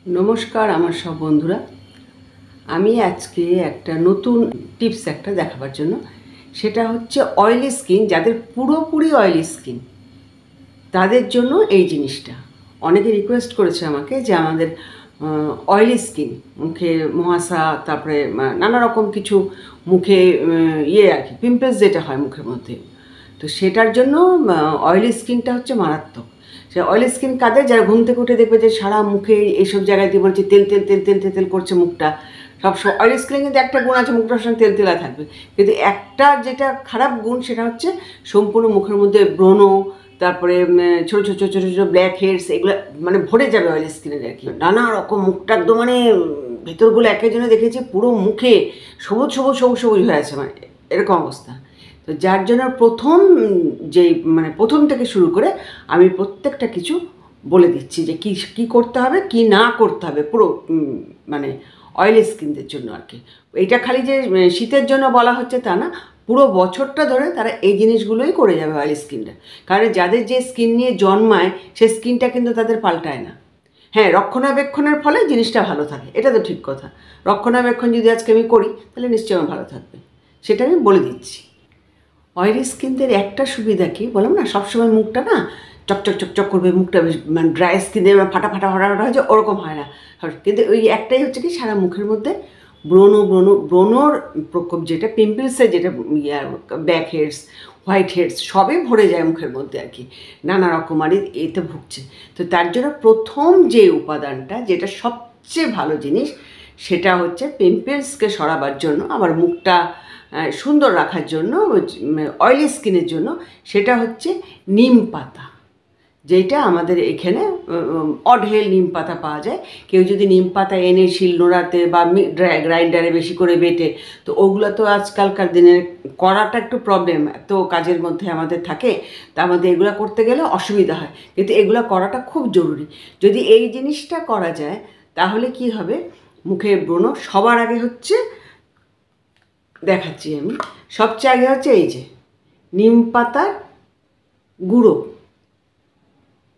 নমস্কার আমার সব বন্ধুরা। আমি আজকে একটা নতুন টিপস দেখাবার জন্য, সেটা হচ্ছে অয়েলি স্কিন, যাদের পুরোপুরি অয়েলি স্কিন তাদের জন্য এই জিনিসটা। অনেকে রিকোয়েস্ট করেছে আমাকে যে আমাদের অয়েলি স্কিন, মুখে মহাসা, তারপরে নানা রকম কিছু মুখে আর কি পিম্পলস যেটা হয় মুখের মধ্যে, তো সেটার জন্য অয়েলি স্কিনটা হচ্ছে মারাত্মক। সে অয়েলি স্কিন কাদের? যারা ঘুম থেকে উঠে দেখবে যে সারা মুখে এইসব জায়গায় দিয়ে বলছে তেল তেল তেল তেল তেল তেল করছে মুখটা। সবসময় অয়েলি স্কিনে কিন্তু একটা গুণ আছে, মুখটা সবসময় তেল তেলা থাকবে, কিন্তু একটা যেটা খারাপ গুণ সেটা হচ্ছে সম্পূর্ণ মুখের মধ্যে ব্রণ, তারপরে ছোটো ছোটো ছোটো ছোটো ছোটো ব্ল্যাক হেডস, এগুলো মানে ভরে যাবে অয়েলি স্কিনের আর কি। নানা রকম মুখটা একদম মানে ভেতরগুলো একজনে দেখেছি পুরো মুখে সবুজ সবুজ সবুজ সবুজ হয়ে আছে, মানে এরকম অবস্থা। তো যার জন্য প্রথম থেকে শুরু করে আমি প্রত্যেকটা কিছু বলে দিচ্ছি যে কী কী করতে হবে, কী না করতে হবে পুরো মানে অয়েলি স্কিনদের জন্য আর কি। এইটা খালি যে শীতের জন্য বলা হচ্ছে তা না, পুরো বছরটা ধরে তারা এই জিনিসগুলোই করে যাবে অয়েলি স্কিনটা। কারণ যাদের যে স্কিন নিয়ে জন্মায় সেই স্কিনটা কিন্তু তাদের পাল্টায় না। হ্যাঁ, রক্ষণাবেক্ষণের ফলে জিনিসটা ভালো থাকে, এটা তো ঠিক কথা। রক্ষণাবেক্ষণ যদি আজকে আমি করি তাহলে নিশ্চয়ই আমার ভালো থাকবে, সেটা আমি বলে দিচ্ছি। অয়েলি স্কিনদের একটা সুবিধা কি বললাম না, সবসময় মুখটা না চকচক চকচক করবে, মুখটা বেশ মানে ড্রাই স্কিনের ফাটা ফাটা ফাটা ফাটা হয়েছে ওরকম হয় না। কিন্তু ওই একটাই হচ্ছে কি, সারা মুখের মধ্যে ব্রণর প্রকোপ, যেটা পিম্পলসের যেটা ব্ল্যাক হেডস, হোয়াইট হেডস সবই ভরে যায় মুখের মধ্যে আর কি, নানা রকম আর এতে ভুগছে। তো তার জন্য প্রথম যে উপাদানটা, যেটা সবচেয়ে ভালো জিনিস, সেটা হচ্ছে পিম্পলসকে সরাবার জন্য, আবার মুখটা সুন্দর রাখার জন্য, অয়েলি স্কিনের জন্য, সেটা হচ্ছে নিম পাতা। যেটা আমাদের এখানে অঢেল নিম পাতা পাওয়া যায়। কেউ যদি নিম পাতা এনে শিলনোড়াতে বা গ্রাইন্ডারে বেশি করে বেটে, তো ওগুলো তো আজকালকার দিনের করাটা একটু প্রবলেম, এত কাজের মধ্যে আমাদের থাকে, তার মধ্যে এগুলো করতে গেলে অসুবিধা হয়, কিন্তু এগুলো করাটা খুব জরুরি। যদি এই জিনিসটা করা যায় তাহলে কি হবে, মুখে ব্রণ সবার আগে হচ্ছে, দেখাচ্ছি আমি। সবচেয়ে আগে হচ্ছে এই যে নিম পাতার গুঁড়ো।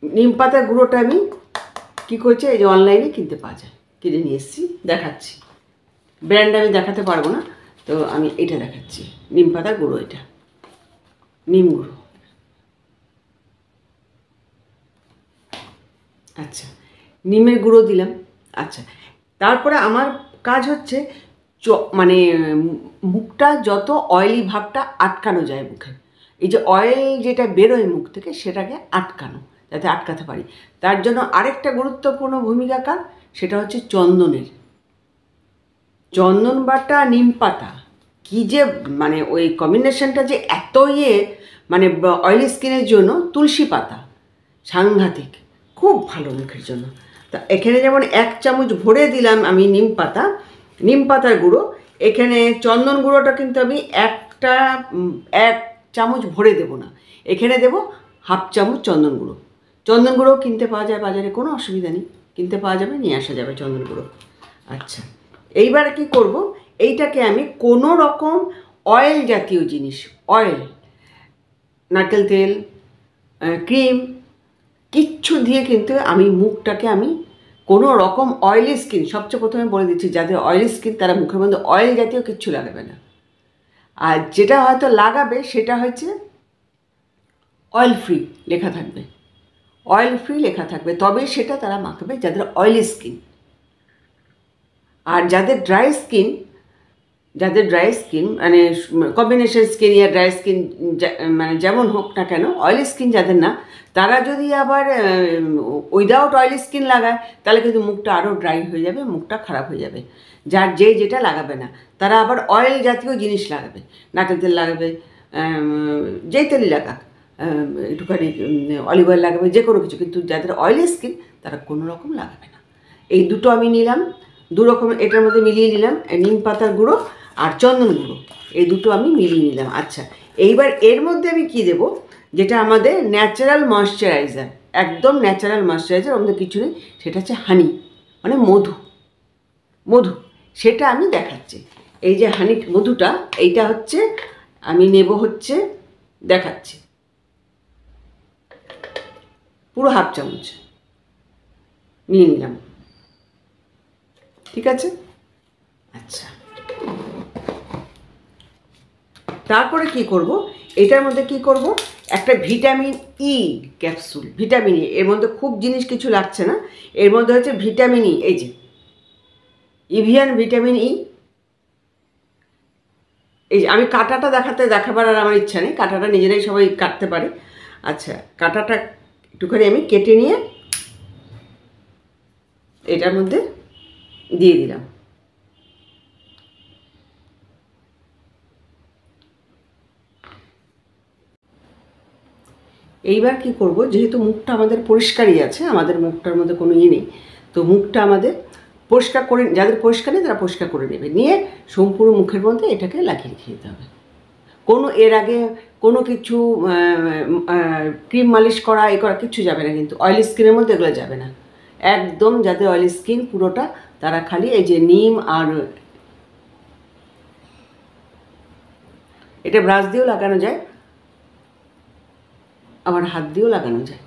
নিম পাতার গুঁড়োটা আমি কী করছি, এই যে অনলাইনে কিনতে পাওয়া যায়, কিনে নিয়ে এসেছি, দেখাচ্ছি। ব্র্যান্ড আমি দেখাতে পারবো না, তো আমি এটা দেখাচ্ছি। নিম পাতার গুঁড়ো, এটা নিম গুঁড়ো। আচ্ছা, নিমের গুঁড়ো দিলাম। আচ্ছা, তারপরে আমার কাজ হচ্ছে মানে মুখটা যত অয়েলি ভাবটা আটকানো যায় মুখে, এই যে অয়েল যেটা বেরোয় মুখ থেকে সেটাকে আটকানো, যাতে আটকাতে পারি, তার জন্য আরেকটা গুরুত্বপূর্ণ ভূমিকা কার, সেটা হচ্ছে চন্দনের। চন্দন বাটা নিম পাতা, কী যে মানে ওই কম্বিনেশনটা যে এত মানে অয়েলি স্কিনের জন্য। তুলসী পাতা সাংঘাতিক, খুব ভালো মুখের জন্য। তা এখানে যেমন 1 চামচ ভরে দিলাম আমি নিম পাতার গুঁড়ো। এখানে চন্দন গুঁড়োটা কিন্তু আমি 1 চামচ ভরে দেবো না, এখানে দেবো 1/2 চামচ চন্দন গুঁড়ো। চন্দন গুঁড়ো কিনতে পাওয়া যায় বাজারে, কোনো অসুবিধা নেই, কিনতে পাওয়া যাবে, নিয়ে আসা যাবে চন্দন গুঁড়ো। আচ্ছা, এইবার কি করব, এইটাকে আমি কোনো রকম অয়েল জাতীয় জিনিস, অয়েল, নারকেল তেল, ক্রিম, কিচ্ছু দিয়ে কিন্তু আমি মুখটাকে আমি কোনো রকম অয়েলি স্কিন, সবচেয়ে প্রথমে বলে দিচ্ছি, যাদের অয়েলি স্কিন তারা মুখের মধ্যে অয়েল জাতীয় কিচ্ছু লাগাবে না। আর যেটা হয়তো লাগাবে সেটা হচ্ছে অয়েল ফ্রি লেখা থাকবে, অয়েল ফ্রি লেখা থাকবে, তবেই সেটা তারা মাখবে যাদের অয়েলি স্কিন। আর যাদের ড্রাই স্কিন মানে কম্বিনেশন স্কিন ইয়া ড্রাই স্কিন, মানে যেমন হোক না কেন, অয়েলি স্কিন যাদের না, তারা যদি আবার উইদাউট অয়েলি স্কিন লাগায় তাহলে কিন্তু মুখটা আরও ড্রাই হয়ে যাবে, মুখটা খারাপ হয়ে যাবে। যার যেটা লাগাবে না, তারা আবার অয়েল জাতীয় জিনিস লাগাবে, নারকেল তেল লাগাবে, যেই তেলই লাগাক, একটুখানি অলিভ অয়েল লাগাবে, যে কোনো কিছু, কিন্তু যাদের অয়েলি স্কিন তারা কোনো রকম লাগাবে না। এই দুটো আমি নিলাম, দু রকম এটার মধ্যে মিলিয়ে নিলাম, নিম পাতার গুঁড়ো আর চন্দন গুঁড়ো, এই দুটো আমি মিলিয়ে নিলাম। আচ্ছা, এইবার এর মধ্যে আমি কি দেব, যেটা আমাদের ন্যাচারাল ময়শ্চারাইজার, একদম ন্যাচারাল ময়শ্চারাইজার, ওর মধ্যে কিছু নেই, সেটা হচ্ছে হানি, মানে মধু, সেটা আমি দেখাচ্ছি। এই যে মধুটা, এইটা হচ্ছে আমি নেব হচ্ছে, দেখাচ্ছি, পুরো 1/2 চামচ নিয়ে নিলাম। ঠিক আছে। আচ্ছা, তারপরে কি করব, এটার মধ্যে কি করব, একটা vitamin E capsule. Vitamin E, এর মধ্যে খুব জিনিস কিছু লাগছে না, এর মধ্যে হচ্ছে ভিটামিন ই, এই যে ইভিয়ান ভিটামিন ই। এই যে আমি কাঁটাটা দেখাবার আর আমার ইচ্ছা নেই, কাঁটাটা নিজেরাই সবাই কাটতে পারে। আচ্ছা, কাঁটাটা একটুখানি আমি কেটে নিয়ে এটার মধ্যে দিয়ে দিলাম। এইবার কি করব, যেহেতু মুখটা আমাদের পরিষ্কারই আছে, আমাদের মুখটার মধ্যে কোনো নেই, তো মুখটা আমাদের পরিষ্কার করে, যাদের পরিষ্কার নেই তারা পরিষ্কার করে নেবে, নিয়ে সম্পূর্ণ মুখের মধ্যে এটাকে লাগিয়ে রেখে দিতে হবে। কোনো এর আগে কোনো কিছু ক্রিম মালিশ করা এ করা কিচ্ছু যাবে না, কিন্তু অয়েলি স্কিনের মধ্যে এগুলো যাবে না একদম। যাদের অয়েলি স্কিন পুরোটা, তারা খালি এই যে নিম, আর এটা ব্রাশ দিয়েও লাগানো যায়, আবার হাত দিয়েও লাগানো যায়।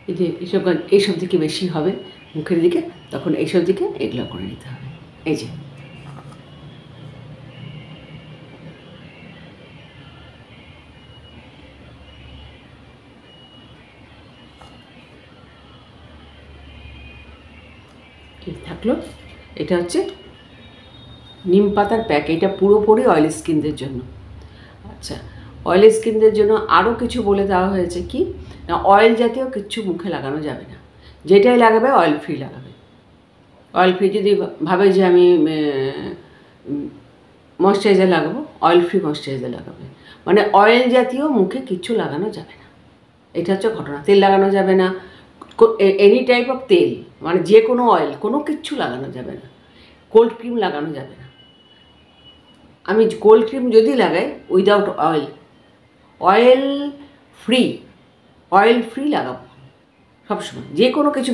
এই যে এইসব দিকে বেশি হবে মুখের দিকে, তখন এইসব দিকে এগুলো করে নিতে হবে। এই যে ঠিক থাকলো। এটা হচ্ছে নিম পাতার প্যাক, এটা পুরোপুরি অয়েলি স্কিনদের জন্য। আচ্ছা, অয়েলি স্কিনদের জন্য আরও কিছু বলে দেওয়া হয়েছে কি না, অয়েল জাতীয় কিচ্ছু মুখে লাগানো যাবে না, যেটাই লাগাবে অয়েল ফ্রি লাগাবে। অয়েল ফ্রি যদি ভাবে যে আমি ময়শ্চারাইজার লাগাবো, অয়েল ফ্রি ময়শ্চারাইজার লাগাবে, মানে অয়েল জাতীয় মুখে কিচ্ছু লাগানো যাবে না। এটা হচ্ছে ঘটনা। তেল লাগানো যাবে না, এনি টাইপ অফ তেল, মানে যে কোনো অয়েল, কোনো কিচ্ছু লাগানো যাবে না। কোল্ড ক্রিম লাগানো যাবে না। আমি কোল্ড ক্রিম যদি লাগাই উইদাউট অয়েল, অয়েল ফ্রি লাগাবো সবসময়। যে কোনো কিছু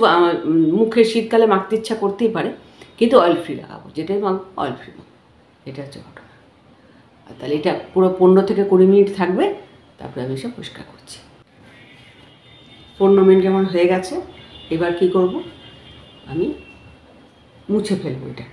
মুখে শীতকালে মাখতে ইচ্ছা করতেই পারে, কিন্তু অয়েল ফ্রি লাগাবো, যেটাই মাখবো অয়েল ফ্রি মাখবো। এটা হচ্ছে ঘটনা। আর তাহলে এটা পুরো 15 থেকে 20 মিনিট থাকবে, তারপরে আমি সব পরিষ্কার করছি। 15 মিনিট যেমন হয়ে গেছে, এবার কি করব, আমি মুছে ফেলবো এটা।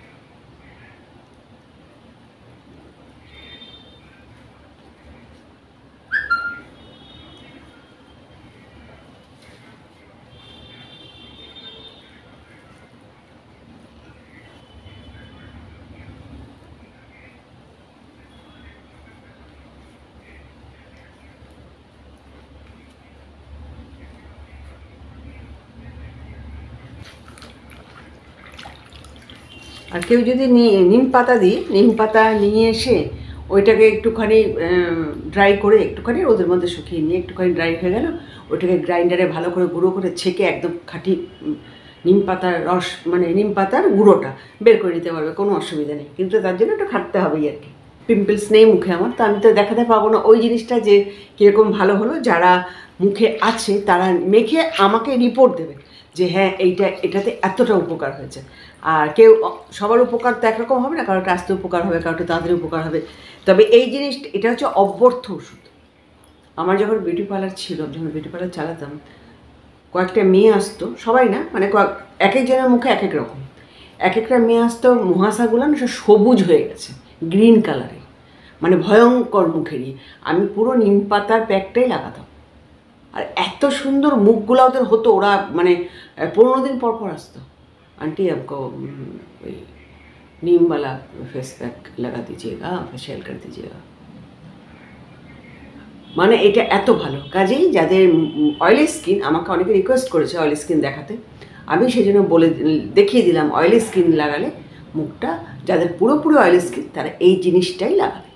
আর কেউ যদি নিম পাতা দিই, নিম পাতা নিয়ে এসে ওইটাকে একটুখানি ড্রাই করে, একটুখানি রোদের মধ্যে শুকিয়ে নিয়ে একটুখানি ড্রাই হয়ে গেল, ওইটাকে গ্রাইন্ডারে ভালো করে গুঁড়ো করে ছেঁকে একদম খাঁটি নিম পাতার রস, মানে নিম পাতার গুঁড়োটা বের করে নিতে পারবে, কোনো অসুবিধা নেই। কিন্তু তার জন্য একটু খাটতে হবেই আর কি। পিম্পলস নেই মুখে আমার, তো আমি তো দেখাতে পাবো না ওই জিনিসটা যে কীরকম ভালো হলো। যারা মুখে আছে তারা মেখে আমাকে রিপোর্ট দেবে যে হ্যাঁ এটাতে এতটা উপকার হয়েছে। আর কেউ, সবার উপকার তো একরকম হবে না, কারোটা আস্তে উপকার হবে, কারোটা তাড়াতাড়ি উপকার হবে। তবে এই জিনিসটা, এটা হচ্ছে অব্যর্থ ওষুধ। আমার যখন বিউটি পার্লার ছিল, যখন বিউটি পার্লার চালাতাম, কয়েকটা মেয়ে আসতো, সবাই না, মানে এক একজনের মুখে এক এক রকম, এক একটা মেয়ে আসতো, মুহাসাগুলো না সব সবুজ হয়ে গেছে, গ্রিন কালারে, মানে ভয়ঙ্কর মুখেরই। আমি পুরো নিম পাতার প্যাকটাই লাগাতাম, আর এত সুন্দর মুখগুলো ওদের হতো। ওরা মানে 15 দিন পর পর আসতো, आंटी हमको नीम वाला फेस पैक लगा दीजिएगा, फेशियल कर दीजिएगा। মানে এটা এত ভালো। কাজেই যাদের অয়েলি স্কিন, আমাকে অনেকে রিকোয়েস্ট করেছে অয়েলি স্কিন দেখাতে, আমি সেই জন্য দেখিয়ে দিলাম অয়েলি স্কিন লাগালে মুখটা, যাদের পুরোপুরি অয়েলি স্কিন তারা এই জিনিসটাই লাগাবে।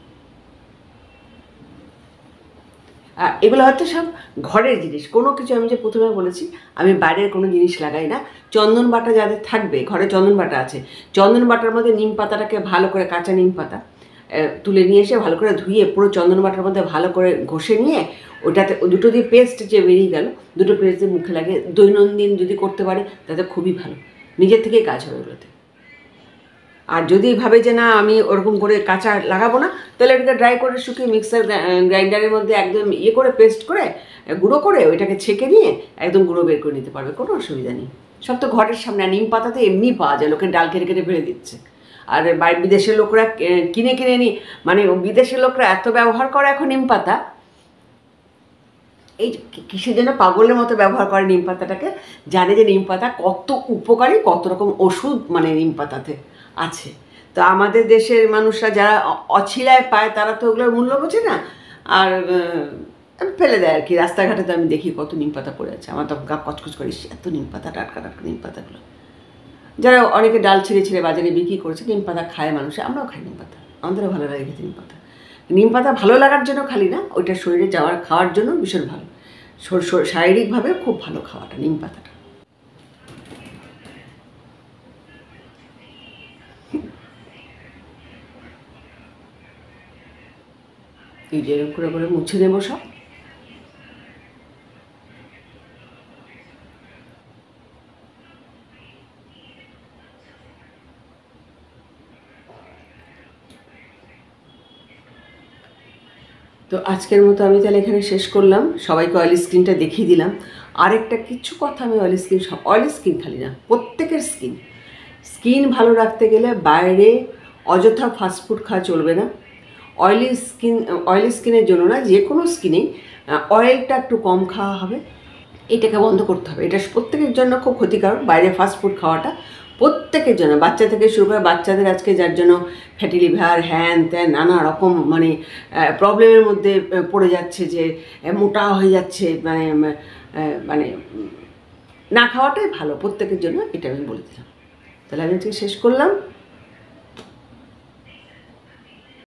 এগুলো হয়তো সব ঘরের জিনিস, কোনো কিছু আমি যে প্রথমে বলেছি আমি বাইরের কোনো জিনিস লাগাই না। চন্দন বাটা যাদের থাকবে, ঘরে চন্দন বাটা আছে, চন্দন বাটার মধ্যে নিম পাতাটাকে ভালো করে, কাঁচা নিম পাতা তুলে নিয়ে এসে ভালো করে ধুয়ে পুরো চন্দন বাটার মধ্যে ভালো করে ঘষে নিয়ে ওটাতে দুটো দিয়ে পেস্ট যে বেরিয়ে গেল, দুটো পেস্ট দিয়ে মুখে লাগে দৈনন্দিন যদি করতে পারে তাতে খুবই ভালো, নিজের থেকেই কাজ হবে ওগুলোতে। আর যদি ভাবে যে না আমি ওরকম করে কাঁচা লাগাবো না, তাহলে এটাকে ড্রাই করে শুকিয়ে মিক্সার গ্রাইন্ডারের মধ্যে একদম ইয়ে করে পেস্ট করে গুঁড়ো করে ওইটাকে ছেঁকে নিয়ে একদম গুঁড়ো বের করে নিতে পারবে, কোনো অসুবিধা নেই। সব তো ঘরের সামনে। নিম পাতা তো এমনি পাওয়া যায়, লোকের ডাল কেটে কেটে ফেলে দিচ্ছে। আর বিদেশের লোকরা কিনে কিনে মানে বিদেশের লোকরা এত ব্যবহার করে এখন নিম পাতা, এই কিসের জন্য পাগলের মতো ব্যবহার করে নিম পাতাটাকে, জানে যে নিম পাতা কত উপকারী, কত রকম ওষুধ মানে নিম পাতাতে আছে। তো আমাদের দেশের মানুষরা যারা অছিলায় পায় তারা তো ওগুলোর মূল্য বোঝে না, আর ফেলে দেয় আর কি। রাস্তাঘাটে তো আমি দেখি কত নিম পাতা পড়ে আছে, আমার তো গা কচকচ করিস, এত নিম পাতা, টাটকা টাটকা নিম পাতাগুলো। যারা অনেকে ডাল ছিঁড়ে ছিঁড়ে বাজারে বিক্রি করেছে, নিম পাতা খায় মানুষ, আমরাও খাই নিম পাতা, আমাদেরও ভালো লাগে খেতে নিম পাতা। নিম পাতা ভালো লাগার জন্য খালি না, ওইটা শরীরে খাওয়ার জন্য ভীষণ ভালো, শারীরিকভাবে খুব ভালো খাওয়াটা নিম পাতাটা। এই যে এরকম করে করে মুছে নেবো সব। তো আজকের মতো আমি তাহলে এখানে শেষ করলাম, সবাইকে অয়েলি স্কিনটা দেখিয়ে দিলাম। আরেকটা কিছু কথা আমি অয়েলি স্কিন খালি না, প্রত্যেকের স্কিন ভালো রাখতে গেলে বাইরে অযথা ফাস্টফুড খাওয়া চলবে না। অয়েলি স্কিনের জন্য না, যে কোনো স্কিনেই অয়েলটা একটু কম খাওয়া হবে, এটাকে বন্ধ করতে হবে। এটা প্রত্যেকের জন্য খুব ক্ষতিকারক, বাইরে ফাস্টফুড খাওয়াটা প্রত্যেকের জন্য, বাচ্চা থেকে শুরু করে বাচ্চাদের আজকে যার জন্য ফ্যাটি লিভার হ্যান ত্যান নানা রকম মানে প্রবলেমের মধ্যে পড়ে যাচ্ছে, যে মোটা হয়ে যাচ্ছে, মানে মানে না খাওয়াটাই ভালো প্রত্যেকের জন্য, এটা আমি বলে দিলাম। তাহলে আমি আজকে শেষ করলাম।